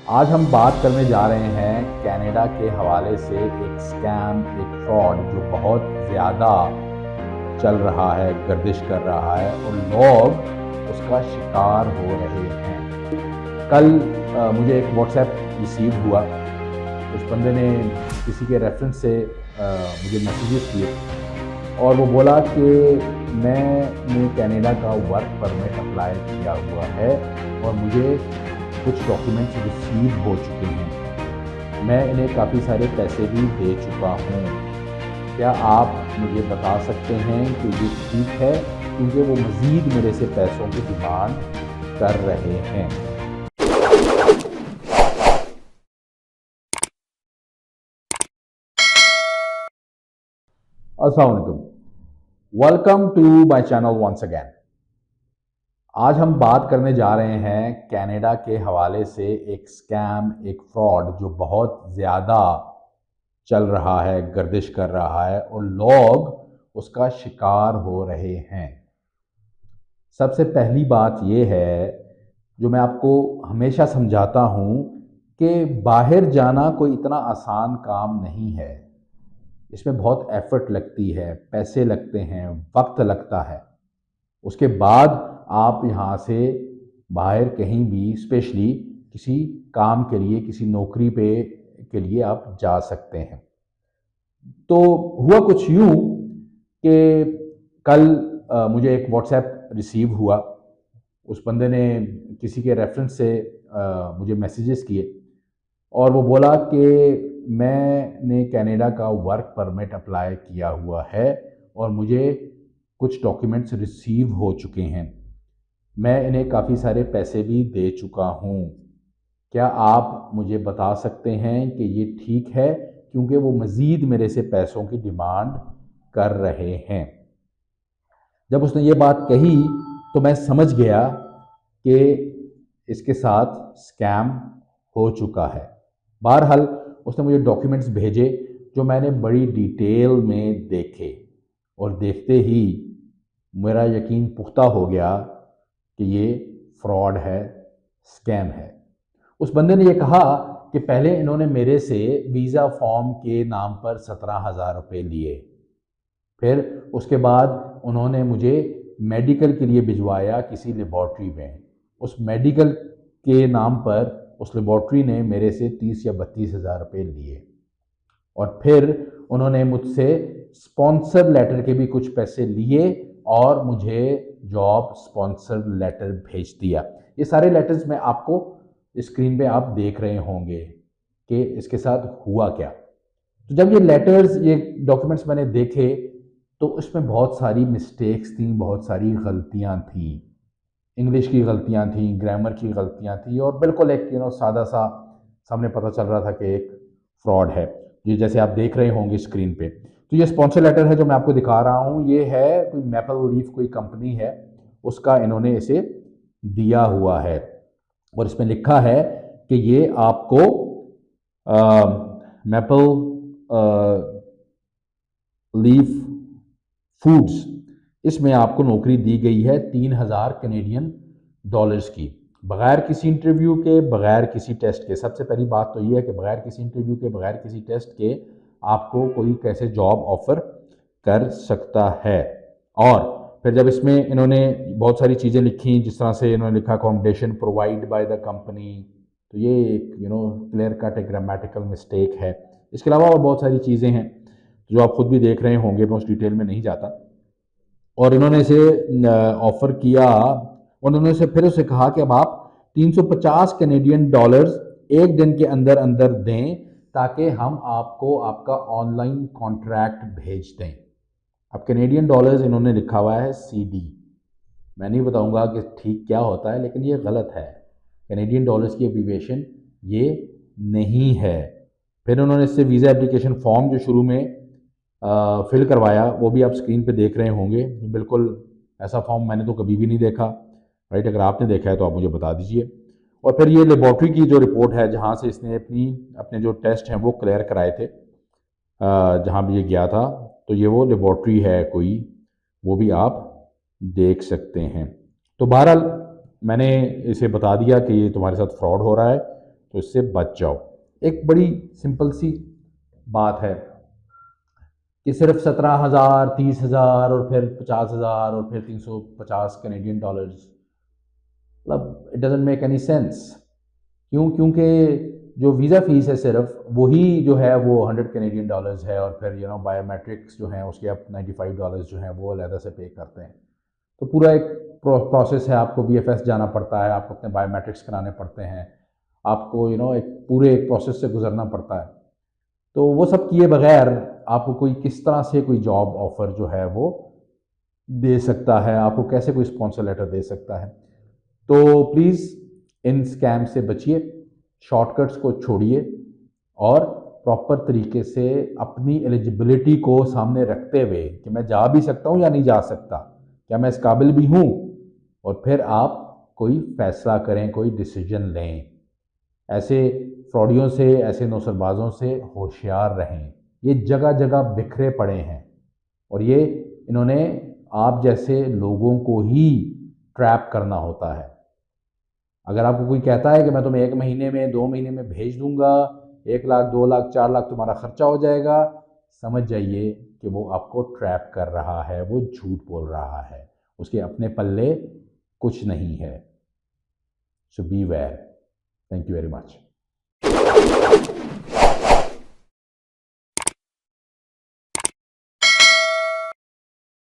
आज हम बात करने जा रहे हैं कनाडा के हवाले से एक स्कैम, एक फ्रॉड जो बहुत ज़्यादा चल रहा है, गर्दिश कर रहा है और लोग उसका शिकार हो रहे हैं। कल मुझे एक व्हाट्सएप रिसीव हुआ। उस बंदे ने किसी के रेफरेंस से मुझे मैसेजेस किए और वो बोला कि मैंने कनाडा का वर्क परमिट अप्लाई किया हुआ है और मुझे कुछ डॉक्यूमेंट्स रिसीव हो चुके हैं। मैं इन्हें काफ़ी सारे पैसे भी दे चुका हूँ। क्या आप मुझे बता सकते हैं कि ये ठीक है, क्योंकि वो मज़ीद मेरे से पैसों की डिमांड कर रहे हैं। अस्सलाम वालेकुम, welcome to my channel once again. आज हम बात करने जा रहे हैं कनाडा के हवाले से एक स्कैम, एक फ्रॉड जो बहुत ज़्यादा चल रहा है, गर्दिश कर रहा है और लोग उसका शिकार हो रहे हैं। सबसे पहली बात यह है, जो मैं आपको हमेशा समझाता हूँ, कि बाहर जाना कोई इतना आसान काम नहीं है। इसमें बहुत एफर्ट लगती है, पैसे लगते हैं, वक्त लगता है। उसके बाद आप यहाँ से बाहर कहीं भी, स्पेशली किसी काम के लिए, किसी नौकरी पे के लिए आप जा सकते हैं। तो हुआ कुछ यूँ कि कल मुझे एक व्हाट्सएप रिसीव हुआ। उस बंदे ने किसी के रेफरेंस से मुझे मैसेजेस किए और वो बोला कि मैंने कनाडा का वर्क परमिट अप्लाई किया हुआ है और मुझे कुछ डॉक्यूमेंट्स रिसीव हो चुके हैं। मैं इन्हें काफ़ी सारे पैसे भी दे चुका हूँ। क्या आप मुझे बता सकते हैं कि ये ठीक है, क्योंकि वो मज़ीद मेरे से पैसों की डिमांड कर रहे हैं। जब उसने ये बात कही तो मैं समझ गया कि इसके साथ स्कैम हो चुका है। बहरहाल उसने मुझे डॉक्यूमेंट्स भेजे जो मैंने बड़ी डिटेल में देखे और देखते ही मेरा यकीन पुख्ता हो गया कि ये फ्रॉड है, स्कैम है। उस बंदे ने ये कहा कि पहले इन्होंने मेरे से वीज़ा फॉर्म के नाम पर 17,000 रुपये लिए। फिर उसके बाद उन्होंने मुझे मेडिकल के लिए भिजवाया किसी लेबॉर्ट्री में। उस मेडिकल के नाम पर उस लेबॉर्ट्री ने मेरे से 30 या 32,000 रुपये लिए और फिर उन्होंने मुझसे स्पॉन्सर लेटर के भी कुछ पैसे लिए और मुझे जॉब स्पॉन्सर लेटर भेज दिया। ये सारे लेटर्स मैं आपको स्क्रीन पे आप देख रहे होंगे कि इसके साथ हुआ क्या। तो जब ये लेटर्स, ये डॉक्यूमेंट्स मैंने देखे तो उसमें बहुत सारी मिस्टेक्स थी, बहुत सारी गलतियां थी। इंग्लिश की गलतियां थी, ग्रामर की गलतियां थी और बिल्कुल एक सादा सा सामने पता चल रहा था कि एक फ्रॉड है। ये जैसे आप देख रहे होंगे स्क्रीन पे। तो ये स्पॉन्सर लेटर है जो मैं आपको दिखा रहा हूँ। ये है कोई मैपल लीफ, कोई कंपनी है, उसका इन्होंने इसे दिया हुआ है और इसमें लिखा है कि ये आपको मैपल लीफ फूड्स, इसमें आपको नौकरी दी गई है 3,000 कैनेडियन डॉलर्स की, बगैर किसी इंटरव्यू के, बगैर किसी टेस्ट के। सबसे पहली बात तो ये है कि बगैर किसी इंटरव्यू के, बगैर किसी टेस्ट के आपको कोई कैसे जॉब ऑफर कर सकता है। और फिर जब इसमें इन्होंने बहुत सारी चीज़ें लिखी, जिस तरह से इन्होंने लिखा accommodation provide by the company, तो ये एक क्लियर कट एक ग्रामेटिकल मिस्टेक है। इसके अलावा और बहुत सारी चीज़ें हैं जो आप खुद भी देख रहे होंगे, मैं उस डिटेल में नहीं जाता। और इन्होंने इसे ऑफर किया और उन्होंने से फिर उसे कहा कि अब आप 350 कैनेडियन डॉलर्स एक दिन के अंदर अंदर दें, ताकि हम आपको आपका ऑनलाइन कॉन्ट्रैक्ट भेज दें। अब कैनेडियन डॉलर्स इन्होंने लिखा हुआ है CD। मैं नहीं बताऊंगा कि ठीक क्या होता है, लेकिन ये गलत है। कैनेडियन डॉलर्स की एब्रीविएशन ये नहीं है। फिर उन्होंने इससे वीज़ा एप्लीकेशन फॉर्म जो शुरू में फिल करवाया, वो भी आप स्क्रीन पे देख रहे होंगे। बिल्कुल ऐसा फॉर्म मैंने तो कभी भी नहीं देखा। राइट, अगर आपने देखा है तो आप मुझे बता दीजिए। और फिर ये लेबॉर्ट्री की जो रिपोर्ट है, जहाँ से इसने अपने जो टेस्ट हैं वो क्लियर कराए थे, जहाँ भी ये गया था, तो ये वो लेबॉर्ट्री है कोई, वो भी आप देख सकते हैं। तो बहरहाल मैंने इसे बता दिया कि ये तुम्हारे साथ फ्रॉड हो रहा है तो इससे बच जाओ। एक बड़ी सिंपल सी बात है कि सिर्फ 17,000, 30,000 और फिर 50,000 और फिर 350 कैनेडियन डॉलर्स, मतलब it doesn't make any sense. क्यों? क्योंकि जो वीज़ा फ़ीस है सिर्फ वही जो है वो 100 कैनेडियन डॉलर्स है, और फिर बायोमेट्रिक्स जो हैं उसके आप $95 जो हैं वो अलहदा से पे करते हैं। तो पूरा एक प्रोसेस है, आपको वीएफएस जाना पड़ता है, आपको अपने बायोमेट्रिक्स कराने पड़ते हैं, आपको एक पूरे एक प्रोसेस से गुजरना पड़ता है। तो वो सब किए बगैर आपको कोई किस तरह से कोई जॉब ऑफ़र जो है वो दे सकता है, आपको कैसे कोई स्पॉन्सर लेटर दे सकता है? तो प्लीज़ इन स्कैम से बचिए, शॉर्टकट्स को छोड़िए और प्रॉपर तरीके से अपनी एलिजिबिलिटी को सामने रखते हुए कि मैं जा भी सकता हूँ या नहीं जा सकता, क्या मैं इस काबिल भी हूँ, और फिर आप कोई फ़ैसला करें, कोई डिसीजन लें। ऐसे फ्रॉडियों से, ऐसे नौसरबाज़ों से होशियार रहें। ये जगह जगह बिखरे पड़े हैं, और ये इन्होंने आप जैसे लोगों को ही ट्रैप करना होता है। अगर आपको कोई कहता है कि मैं तुम्हें 1 महीने में, 2 महीने में भेज दूंगा, 1 लाख, 2 लाख, 4 लाख तुम्हारा खर्चा हो जाएगा, समझ जाइए कि वो आपको ट्रैप कर रहा है, वो झूठ बोल रहा है, उसके अपने पल्ले कुछ नहीं है। So be aware. Thank you very much.